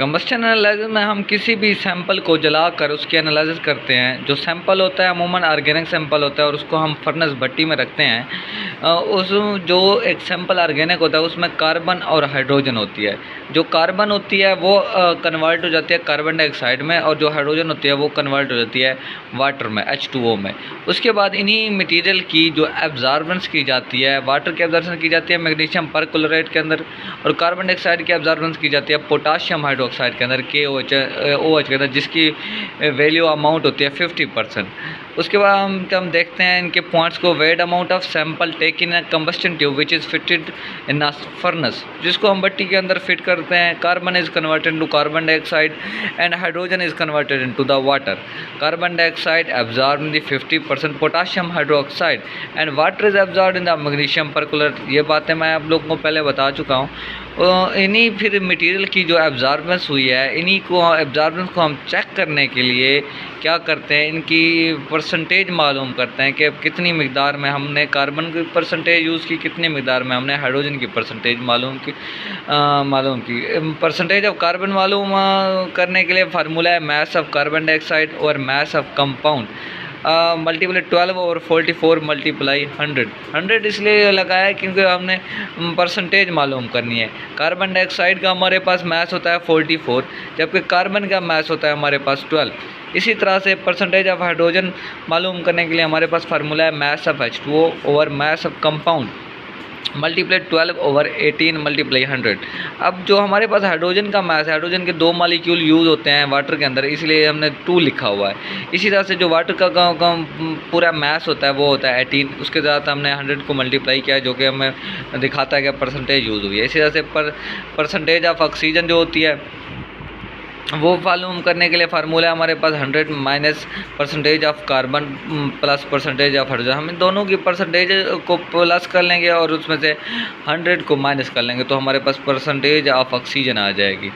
Combustion analysis में हम किसी भी सैंपल को जलाकर उसकी एनालिसिस करते हैं। जो सैंपल होता है अमूमन ऑर्गेनिक सैंपल होता है और उसको हम फर्नेस भट्टी में रखते हैं। उस जो एक सैंपल ऑर्गेनिक होता है उसमें कार्बन और हाइड्रोजन होती है। जो कार्बन होती है वो कन्वर्ट हो जाती है कार्बन डाइऑक्साइड में, और जो हाइड्रोजन होती है वो कन्वर्ट हो जाती है वाटर में, H2O में। उसके बाद इन्हीं मटेरियल की जो एब्जॉर्बेंस की जाती है, वाटर की एब्जॉर्बेंस की जाती है मैग्नीशियम परक्लोराइड के अंदर, और कार्बन डाइऑक्साइड की एब्जॉर्बेंस की जाती है पोटाशियम हाइड्रोक्साइड के अंदर, KOH के अंदर, जिसकी वैल्यू अमाउंट होती है 50%। उसके बाद हम देखते हैं इनके पॉइंट्स को। Weight amount of sample take in combustion tube which is fitted in a furnace, जिसको हम भट्टी के अंदर फिट करते हैं। Carbon is converted to carbon dioxide and hydrogen is converted into the water. Carbon dioxide absorb in the 50% potassium hydroxide and water is absorb in the magnesium perchlorate. ये बातें मैं आप लोगों को पहले बता चुका हूँ। इन्हीं फिर मटेरियल की जो एब्जॉर्बेंस हुई है, इन्हीं को एब्जॉर्बेंस को हम चेक करने के लिए क्या करते हैं, इनकी परसेंटेज मालूम करते हैं कि कितनी मिकदार में हमने कार्बन की परसेंटेज यूज़ की, कितनी मिकदार में हमने हाइड्रोजन की परसेंटेज मालूम की। परसेंटेज ऑफ कार्बन मालूम करने के लिए फार्मूला है मास ऑफ कार्बन डाइऑक्साइड और mass of compound multiply 12/44 multiply 100 इसलिए लगाया है क्योंकि हमने परसेंटेज मालूम करनी है। कार्बन डाइऑक्साइड का हमारे पास मास होता है 44, जबकि कार्बन का मास होता है हमारे पास 12। इसी तरह से परसेंटेज ऑफ हाइड्रोजन मालूम करने के लिए हमारे पास फार्मूला है mass of H2O over mass of compound multiply 12/18 multiply 100। अब जो हमारे पास हाइड्रोजन का मास है, हाइड्रोजन के 2 मॉलिक्यूल यूज़ होते हैं वाटर के अंदर, इसलिए हमने 2 लिखा हुआ है। इसी तरह से जो वाटर का पूरा मास होता है वो होता है 18, उसके साथ हमने 100 को मल्टीप्लाई किया है, जो कि हमें दिखाता है कि परसेंटेज यूज़ हुई है। इसी तरह से परसेंटेज ऑफ ऑक्सीजन जो होती है वो मालूम करने के लिए फार्मूला है हमारे पास 100 minus percentage of carbon plus percentage of hydrogen. हम इन दोनों की परसेंटेज को प्लस कर लेंगे और उसमें से 100 को माइनस कर लेंगे, तो हमारे पास परसेंटेज ऑफ ऑक्सीजन आ जाएगी।